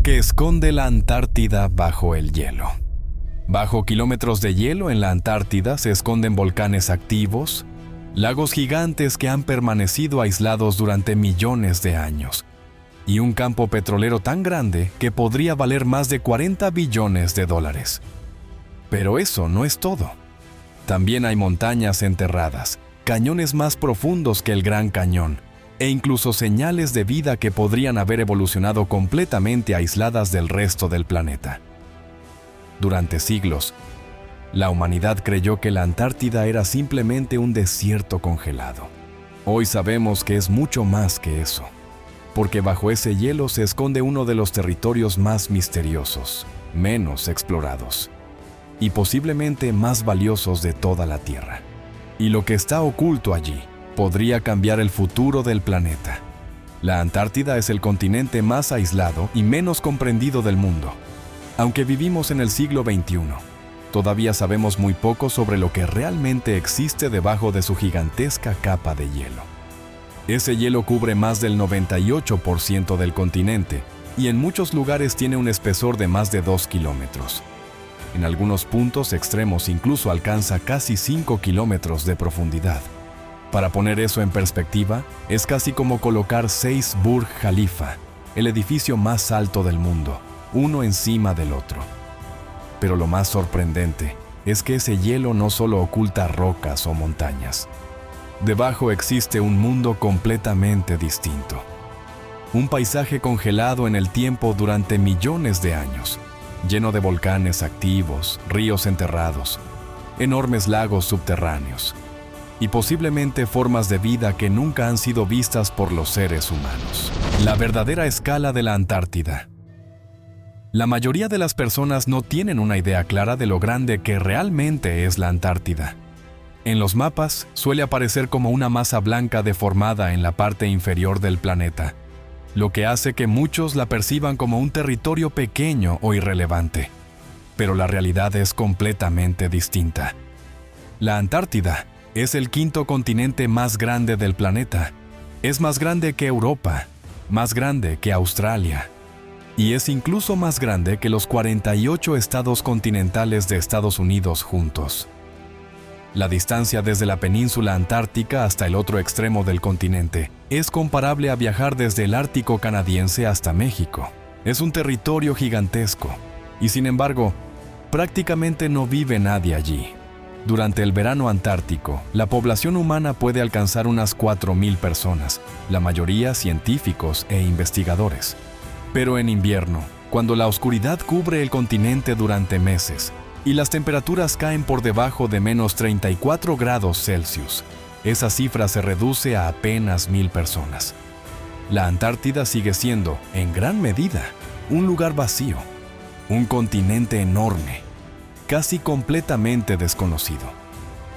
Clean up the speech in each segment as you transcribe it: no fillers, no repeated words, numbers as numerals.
Lo que esconde la Antártida bajo el hielo. Bajo kilómetros de hielo en la Antártida se esconden volcanes activos, lagos gigantes que han permanecido aislados durante millones de años, y un campo petrolero tan grande que podría valer más de 40 billones de dólares. Pero eso no es todo. También hay montañas enterradas, cañones más profundos que el Gran Cañón, e incluso señales de vida que podrían haber evolucionado completamente aisladas del resto del planeta. Durante siglos, la humanidad creyó que la Antártida era simplemente un desierto congelado. Hoy sabemos que es mucho más que eso, porque bajo ese hielo se esconde uno de los territorios más misteriosos, menos explorados, y posiblemente más valiosos de toda la Tierra. Y lo que está oculto allí podría cambiar el futuro del planeta. La Antártida es el continente más aislado y menos comprendido del mundo. Aunque vivimos en el siglo XXI, todavía sabemos muy poco sobre lo que realmente existe debajo de su gigantesca capa de hielo. Ese hielo cubre más del 98% del continente y en muchos lugares tiene un espesor de más de 2 kilómetros. En algunos puntos extremos incluso alcanza casi 5 kilómetros de profundidad. Para poner eso en perspectiva, es casi como colocar 6 Burj Khalifa, el edificio más alto del mundo, uno encima del otro. Pero lo más sorprendente es que ese hielo no solo oculta rocas o montañas. Debajo existe un mundo completamente distinto. Un paisaje congelado en el tiempo durante millones de años, lleno de volcanes activos, ríos enterrados, enormes lagos subterráneos, y posiblemente formas de vida que nunca han sido vistas por los seres humanos. La verdadera escala de la Antártida. La mayoría de las personas no tienen una idea clara de lo grande que realmente es la Antártida. En los mapas suele aparecer como una masa blanca deformada en la parte inferior del planeta, lo que hace que muchos la perciban como un territorio pequeño o irrelevante. Pero la realidad es completamente distinta. La Antártida es el quinto continente más grande del planeta. Es más grande que Europa, más grande que Australia, y es incluso más grande que los 48 estados continentales de Estados Unidos juntos. La distancia desde la península antártica hasta el otro extremo del continente es comparable a viajar desde el Ártico canadiense hasta México. Es un territorio gigantesco, y sin embargo, prácticamente no vive nadie allí. Durante el verano antártico, la población humana puede alcanzar unas 4.000 personas, la mayoría científicos e investigadores. Pero en invierno, cuando la oscuridad cubre el continente durante meses y las temperaturas caen por debajo de menos 34 grados Celsius, esa cifra se reduce a apenas 1.000 personas. La Antártida sigue siendo, en gran medida, un lugar vacío, un continente enorme, casi completamente desconocido.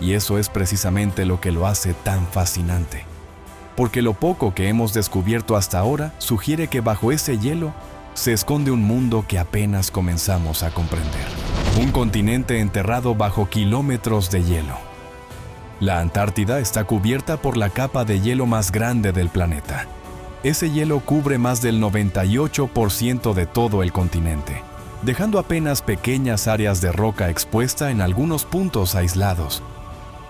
Y eso es precisamente lo que lo hace tan fascinante. Porque lo poco que hemos descubierto hasta ahora sugiere que bajo ese hielo se esconde un mundo que apenas comenzamos a comprender. Un continente enterrado bajo kilómetros de hielo. La Antártida está cubierta por la capa de hielo más grande del planeta. Ese hielo cubre más del 98% de todo el continente, dejando apenas pequeñas áreas de roca expuesta en algunos puntos aislados.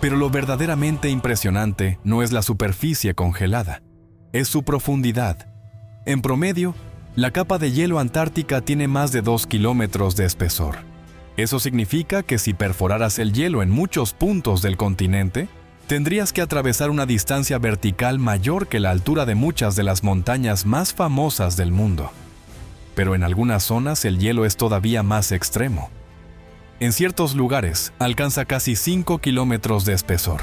Pero lo verdaderamente impresionante no es la superficie congelada, es su profundidad. En promedio, la capa de hielo antártica tiene más de 2 kilómetros de espesor. Eso significa que si perforaras el hielo en muchos puntos del continente, tendrías que atravesar una distancia vertical mayor que la altura de muchas de las montañas más famosas del mundo. Pero en algunas zonas el hielo es todavía más extremo. En ciertos lugares alcanza casi 5 kilómetros de espesor.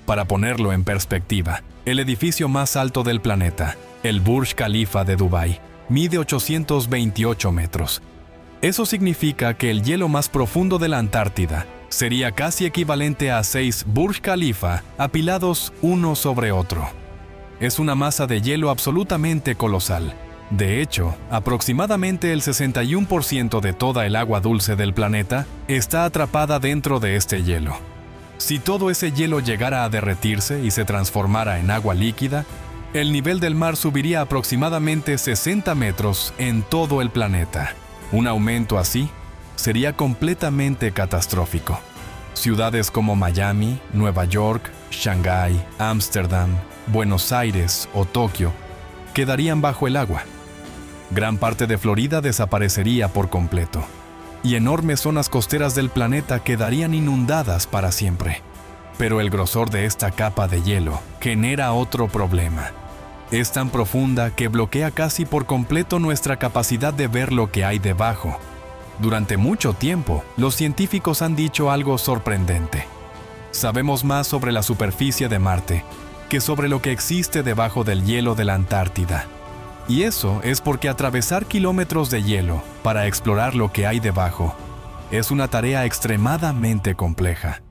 Para ponerlo en perspectiva, el edificio más alto del planeta, el Burj Khalifa de Dubái, mide 828 metros. Eso significa que el hielo más profundo de la Antártida sería casi equivalente a 6 Burj Khalifa apilados uno sobre otro. Es una masa de hielo absolutamente colosal. De hecho, aproximadamente el 61% de toda el agua dulce del planeta está atrapada dentro de este hielo. Si todo ese hielo llegara a derretirse y se transformara en agua líquida, el nivel del mar subiría aproximadamente 60 metros en todo el planeta. Un aumento así sería completamente catastrófico. Ciudades como Miami, Nueva York, Shanghái, Ámsterdam, Buenos Aires o Tokio quedarían bajo el agua. Gran parte de Florida desaparecería por completo, y enormes zonas costeras del planeta quedarían inundadas para siempre. Pero el grosor de esta capa de hielo genera otro problema. Es tan profunda que bloquea casi por completo nuestra capacidad de ver lo que hay debajo. Durante mucho tiempo, los científicos han dicho algo sorprendente. Sabemos más sobre la superficie de Marte que sobre lo que existe debajo del hielo de la Antártida. Y eso es porque atravesar kilómetros de hielo para explorar lo que hay debajo es una tarea extremadamente compleja.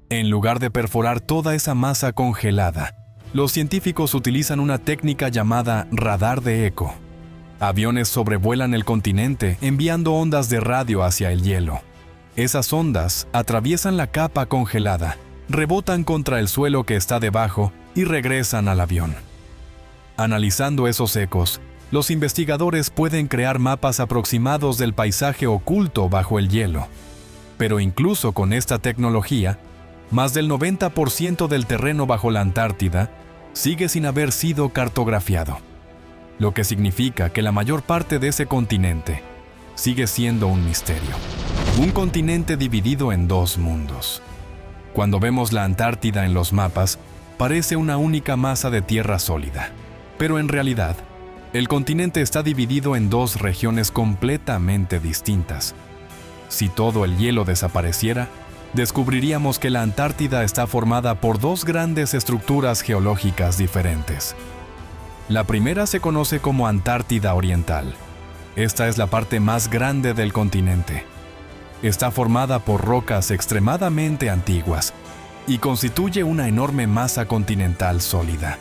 En lugar de perforar toda esa masa congelada, los científicos utilizan una técnica llamada radar de eco. Aviones sobrevuelan el continente enviando ondas de radio hacia el hielo. Esas ondas atraviesan la capa congelada, rebotan contra el suelo que está debajo y regresan al avión. Analizando esos ecos, los investigadores pueden crear mapas aproximados del paisaje oculto bajo el hielo. Pero incluso con esta tecnología, más del 90% del terreno bajo la Antártida sigue sin haber sido cartografiado, lo que significa que la mayor parte de ese continente sigue siendo un misterio. Un continente dividido en dos mundos. Cuando vemos la Antártida en los mapas, parece una única masa de tierra sólida. Pero en realidad, el continente está dividido en dos regiones completamente distintas. Si todo el hielo desapareciera, descubriríamos que la Antártida está formada por dos grandes estructuras geológicas diferentes. La primera se conoce como Antártida Oriental. Esta es la parte más grande del continente. Está formada por rocas extremadamente antiguas y constituye una enorme masa continental sólida.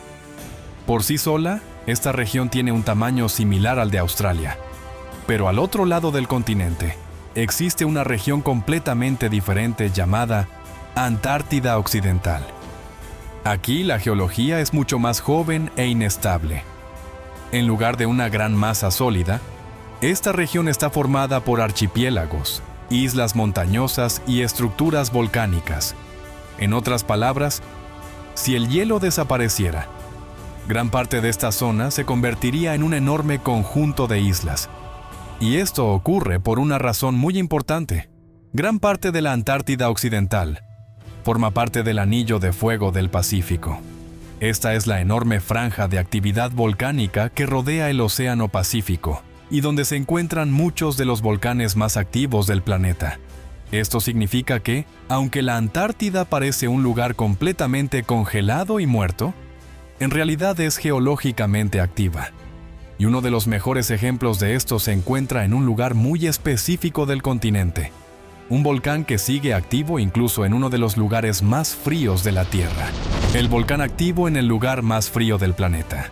Por sí sola, esta región tiene un tamaño similar al de Australia. Pero al otro lado del continente, existe una región completamente diferente llamada Antártida Occidental. Aquí la geología es mucho más joven e inestable. En lugar de una gran masa sólida, esta región está formada por archipiélagos, islas montañosas y estructuras volcánicas. En otras palabras, si el hielo desapareciera, gran parte de esta zona se convertiría en un enorme conjunto de islas. Y esto ocurre por una razón muy importante. Gran parte de la Antártida Occidental forma parte del Anillo de Fuego del Pacífico. Esta es la enorme franja de actividad volcánica que rodea el Océano Pacífico y donde se encuentran muchos de los volcanes más activos del planeta. Esto significa que, aunque la Antártida parece un lugar completamente congelado y muerto, en realidad es geológicamente activa. Y uno de los mejores ejemplos de esto se encuentra en un lugar muy específico del continente. Un volcán que sigue activo incluso en uno de los lugares más fríos de la Tierra. El volcán activo en el lugar más frío del planeta.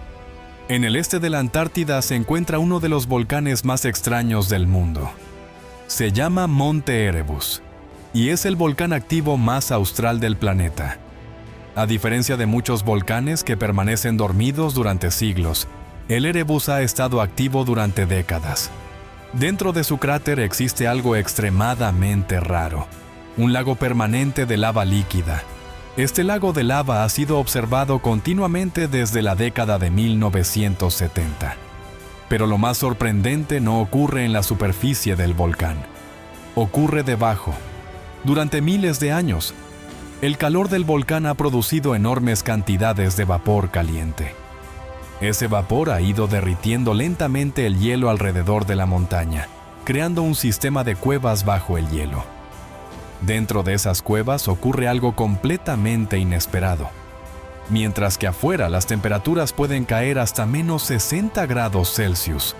En el este de la Antártida se encuentra uno de los volcanes más extraños del mundo. Se llama Monte Erebus y es el volcán activo más austral del planeta. A diferencia de muchos volcanes que permanecen dormidos durante siglos, el Erebus ha estado activo durante décadas. Dentro de su cráter existe algo extremadamente raro, un lago permanente de lava líquida. Este lago de lava ha sido observado continuamente desde la década de 1970. Pero lo más sorprendente no ocurre en la superficie del volcán. Ocurre debajo. Durante miles de años, el calor del volcán ha producido enormes cantidades de vapor caliente. Ese vapor ha ido derritiendo lentamente el hielo alrededor de la montaña, creando un sistema de cuevas bajo el hielo. Dentro de esas cuevas ocurre algo completamente inesperado. Mientras que afuera las temperaturas pueden caer hasta menos 60 grados Celsius.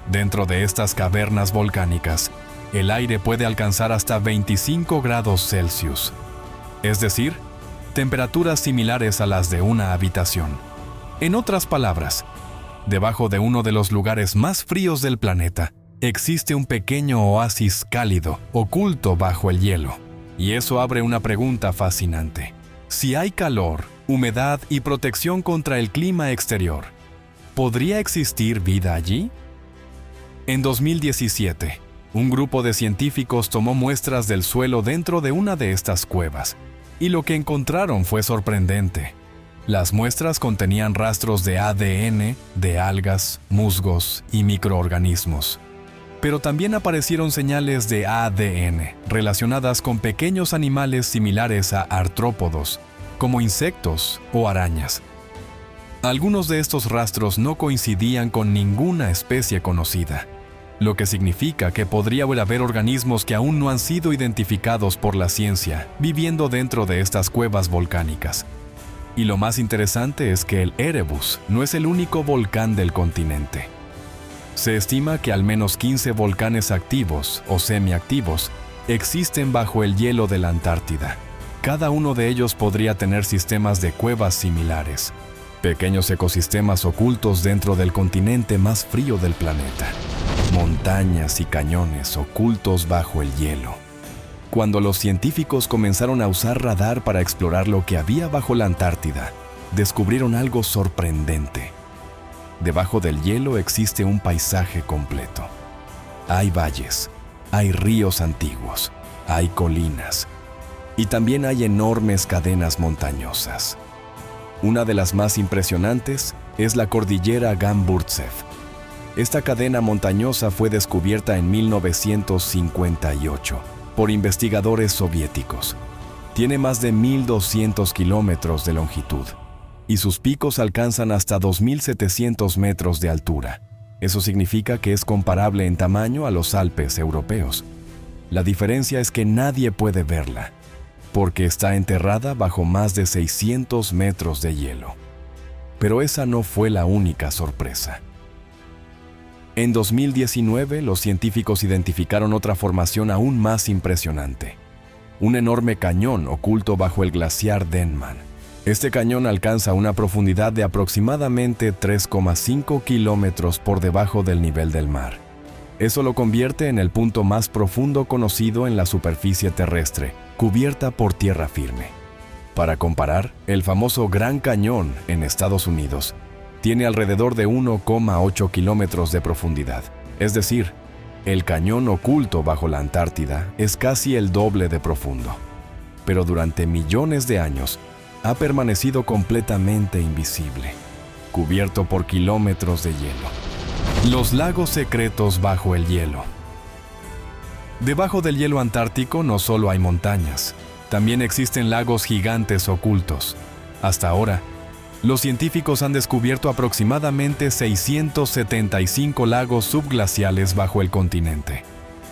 Dentro de estas cavernas volcánicas, el aire puede alcanzar hasta 25 grados Celsius. Es decir, temperaturas similares a las de una habitación. En otras palabras, debajo de uno de los lugares más fríos del planeta, existe un pequeño oasis cálido, oculto bajo el hielo. Y eso abre una pregunta fascinante. Si hay calor, humedad y protección contra el clima exterior. ¿Podría existir vida allí? En 2017, un grupo de científicos tomó muestras del suelo dentro de una de estas cuevas, y lo que encontraron fue sorprendente. Las muestras contenían rastros de ADN, de algas, musgos y microorganismos. Pero también aparecieron señales de ADN relacionadas con pequeños animales similares a artrópodos, como insectos o arañas. Algunos de estos rastros no coincidían con ninguna especie conocida, lo que significa que podría haber organismos que aún no han sido identificados por la ciencia viviendo dentro de estas cuevas volcánicas. Y lo más interesante es que el Erebus no es el único volcán del continente. Se estima que al menos 15 volcanes activos o semiactivos existen bajo el hielo de la Antártida. Cada uno de ellos podría tener sistemas de cuevas similares, pequeños ecosistemas ocultos dentro del continente más frío del planeta, montañas y cañones ocultos bajo el hielo. Cuando los científicos comenzaron a usar radar para explorar lo que había bajo la Antártida, descubrieron algo sorprendente. Debajo del hielo existe un paisaje completo. Hay valles, hay ríos antiguos, hay colinas, y también hay enormes cadenas montañosas. Una de las más impresionantes es la cordillera Gamburtsev. Esta cadena montañosa fue descubierta en 1958 por investigadores soviéticos. Tiene más de 1.200 kilómetros de longitud y sus picos alcanzan hasta 2.700 metros de altura. Eso significa que es comparable en tamaño a los Alpes europeos. La diferencia es que nadie puede verla, porque está enterrada bajo más de 600 metros de hielo. Pero esa no fue la única sorpresa. En 2019, los científicos identificaron otra formación aún más impresionante: un enorme cañón oculto bajo el glaciar Denman. Este cañón alcanza una profundidad de aproximadamente 3,5 kilómetros por debajo del nivel del mar. Eso lo convierte en el punto más profundo conocido en la superficie terrestre, cubierta por tierra firme. Para comparar, el famoso Gran Cañón en Estados Unidos tiene alrededor de 1,8 kilómetros de profundidad. Es decir, el cañón oculto bajo la Antártida es casi el doble de profundo. Pero durante millones de años ha permanecido completamente invisible, cubierto por kilómetros de hielo. Los lagos secretos bajo el hielo. Debajo del hielo antártico no solo hay montañas, también existen lagos gigantes ocultos. Hasta ahora, los científicos han descubierto aproximadamente 675 lagos subglaciales bajo el continente.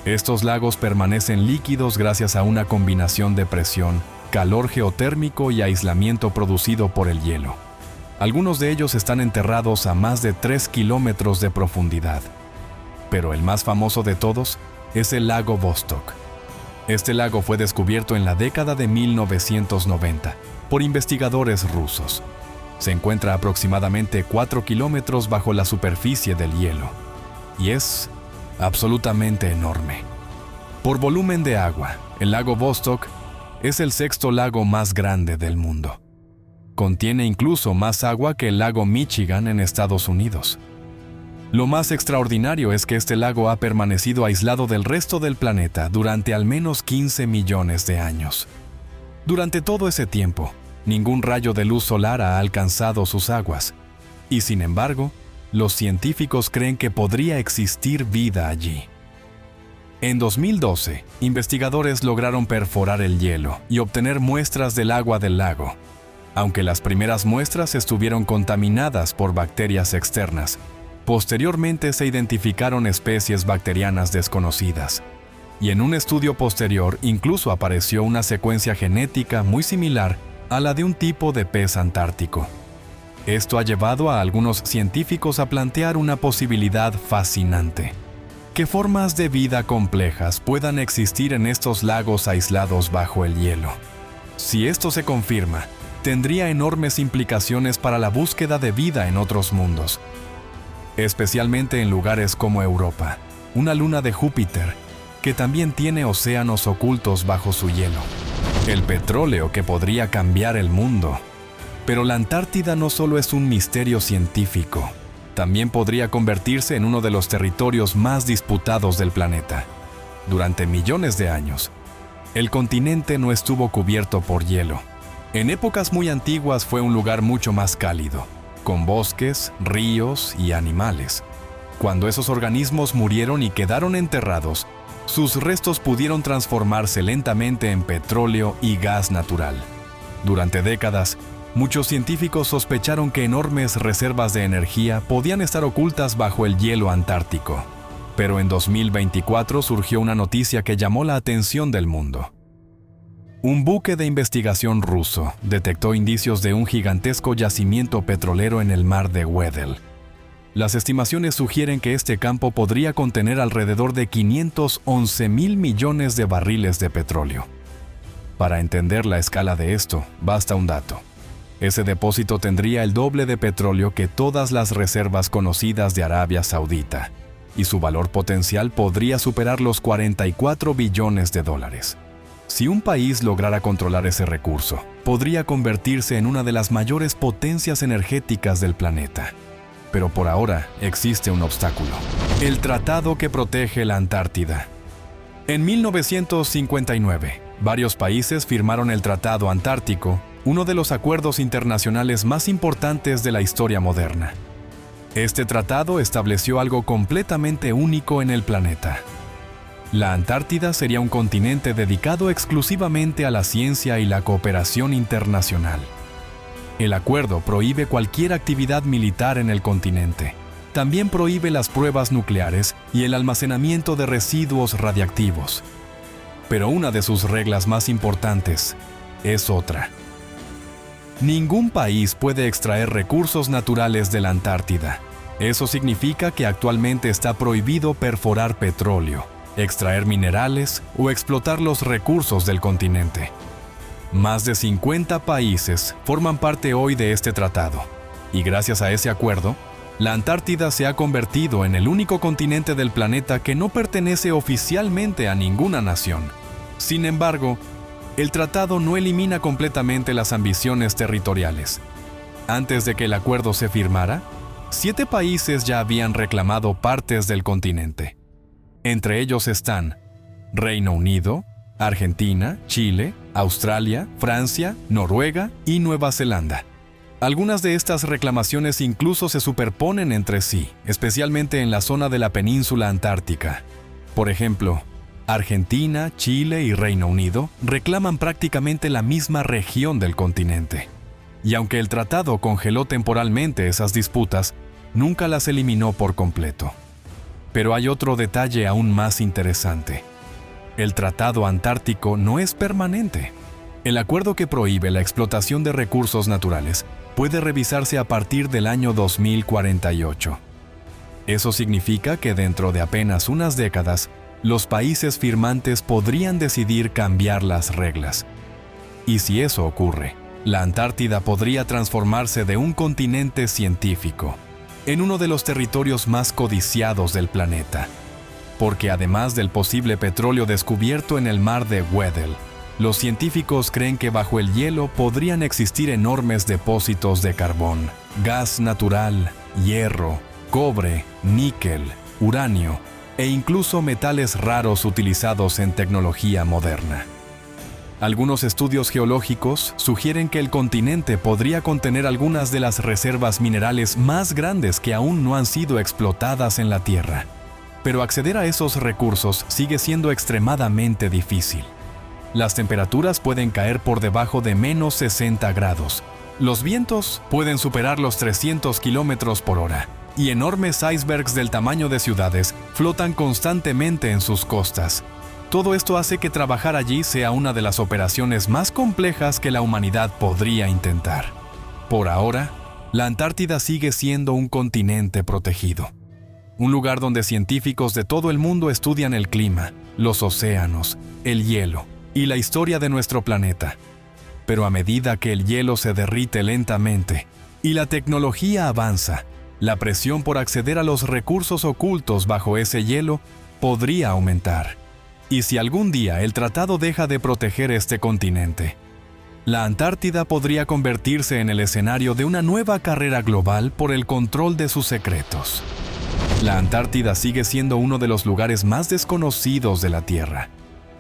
Estos lagos permanecen líquidos gracias a una combinación de presión, calor geotérmico y aislamiento producido por el hielo. Algunos de ellos están enterrados a más de 3 kilómetros de profundidad. Pero el más famoso de todos es el lago Vostok. Este lago fue descubierto en la década de 1990 por investigadores rusos. Se encuentra aproximadamente 4 kilómetros bajo la superficie del hielo y es absolutamente enorme. Por volumen de agua, el lago Vostok es el sexto lago más grande del mundo. Contiene incluso más agua que el lago Michigan en Estados Unidos. Lo más extraordinario es que este lago ha permanecido aislado del resto del planeta durante al menos 15 millones de años. Durante todo ese tiempo, ningún rayo de luz solar ha alcanzado sus aguas, y sin embargo, los científicos creen que podría existir vida allí. En 2012, investigadores lograron perforar el hielo y obtener muestras del agua del lago. Aunque las primeras muestras estuvieron contaminadas por bacterias externas, posteriormente se identificaron especies bacterianas desconocidas. Y en un estudio posterior incluso apareció una secuencia genética muy similar a la de un tipo de pez antártico. Esto ha llevado a algunos científicos a plantear una posibilidad fascinante: que formas de vida complejas puedan existir en estos lagos aislados bajo el hielo. Si esto se confirma, tendría enormes implicaciones para la búsqueda de vida en otros mundos, especialmente en lugares como Europa, una luna de Júpiter, que también tiene océanos ocultos bajo su hielo. El petróleo que podría cambiar el mundo. Pero la Antártida no solo es un misterio científico, también podría convertirse en uno de los territorios más disputados del planeta. Durante millones de años, el continente no estuvo cubierto por hielo. En épocas muy antiguas fue un lugar mucho más cálido, con bosques, ríos y animales. Cuando esos organismos murieron y quedaron enterrados, sus restos pudieron transformarse lentamente en petróleo y gas natural. Durante décadas, muchos científicos sospecharon que enormes reservas de energía podían estar ocultas bajo el hielo antártico. Pero en 2024 surgió una noticia que llamó la atención del mundo. Un buque de investigación ruso detectó indicios de un gigantesco yacimiento petrolero en el mar de Weddell. Las estimaciones sugieren que este campo podría contener alrededor de 511,000 millones de barriles de petróleo. Para entender la escala de esto, basta un dato. Ese depósito tendría el doble de petróleo que todas las reservas conocidas de Arabia Saudita, y su valor potencial podría superar los 44 billones de dólares. Si un país lograra controlar ese recurso, podría convertirse en una de las mayores potencias energéticas del planeta. Pero por ahora existe un obstáculo: el tratado que protege la Antártida. En 1959, varios países firmaron el Tratado Antártico, uno de los acuerdos internacionales más importantes de la historia moderna. Este tratado estableció algo completamente único en el planeta. La Antártida sería un continente dedicado exclusivamente a la ciencia y la cooperación internacional. El acuerdo prohíbe cualquier actividad militar en el continente. También prohíbe las pruebas nucleares y el almacenamiento de residuos radiactivos. Pero una de sus reglas más importantes es otra. Ningún país puede extraer recursos naturales de la Antártida. Eso significa que actualmente está prohibido perforar petróleo, extraer minerales o explotar los recursos del continente. Más de 50 países forman parte hoy de este tratado, y gracias a ese acuerdo, la Antártida se ha convertido en el único continente del planeta que no pertenece oficialmente a ninguna nación. Sin embargo, el tratado no elimina completamente las ambiciones territoriales. Antes de que el acuerdo se firmara, 7 países ya habían reclamado partes del continente. Entre ellos están Reino Unido, Argentina, Chile, Australia, Francia, Noruega y Nueva Zelanda. Algunas de estas reclamaciones incluso se superponen entre sí, especialmente en la zona de la península antártica. Por ejemplo, Argentina, Chile y Reino Unido reclaman prácticamente la misma región del continente. Y aunque el tratado congeló temporalmente esas disputas, nunca las eliminó por completo. Pero hay otro detalle aún más interesante. El Tratado Antártico no es permanente. El acuerdo que prohíbe la explotación de recursos naturales puede revisarse a partir del año 2048. Eso significa que dentro de apenas unas décadas, los países firmantes podrían decidir cambiar las reglas. Y si eso ocurre, la Antártida podría transformarse de un continente científico en uno de los territorios más codiciados del planeta. Porque además del posible petróleo descubierto en el mar de Weddell, los científicos creen que bajo el hielo podrían existir enormes depósitos de carbón, gas natural, hierro, cobre, níquel, uranio e incluso metales raros utilizados en tecnología moderna. Algunos estudios geológicos sugieren que el continente podría contener algunas de las reservas minerales más grandes que aún no han sido explotadas en la Tierra. Pero acceder a esos recursos sigue siendo extremadamente difícil. Las temperaturas pueden caer por debajo de menos 60 grados. Los vientos pueden superar los 300 kilómetros por hora. Y enormes icebergs del tamaño de ciudades flotan constantemente en sus costas. Todo esto hace que trabajar allí sea una de las operaciones más complejas que la humanidad podría intentar. Por ahora, la Antártida sigue siendo un continente protegido. Un lugar donde científicos de todo el mundo estudian el clima, los océanos, el hielo y la historia de nuestro planeta. Pero a medida que el hielo se derrite lentamente y la tecnología avanza, la presión por acceder a los recursos ocultos bajo ese hielo podría aumentar. Y si algún día el tratado deja de proteger este continente, La Antártida podría convertirse en el escenario de una nueva carrera global por el control de sus secretos. La Antártida sigue siendo uno de los lugares más desconocidos de la Tierra.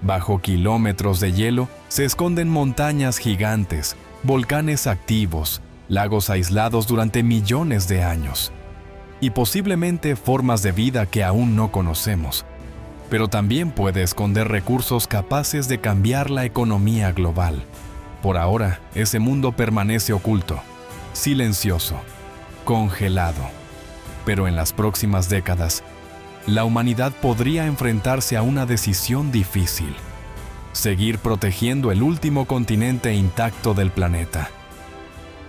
Bajo kilómetros de hielo se esconden montañas gigantes, volcanes activos, lagos aislados durante millones de años, y posiblemente formas de vida que aún no conocemos. Pero también puede esconder recursos capaces de cambiar la economía global. Por ahora, ese mundo permanece oculto, silencioso, congelado. Pero en las próximas décadas, la humanidad podría enfrentarse a una decisión difícil: seguir protegiendo el último continente intacto del planeta,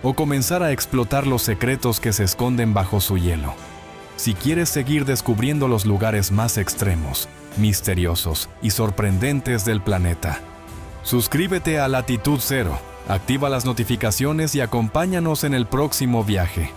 o comenzar a explotar los secretos que se esconden bajo su hielo. Si quieres seguir descubriendo los lugares más extremos, misteriosos y sorprendentes del planeta, suscríbete a Latitud Cero, activa las notificaciones y acompáñanos en el próximo viaje.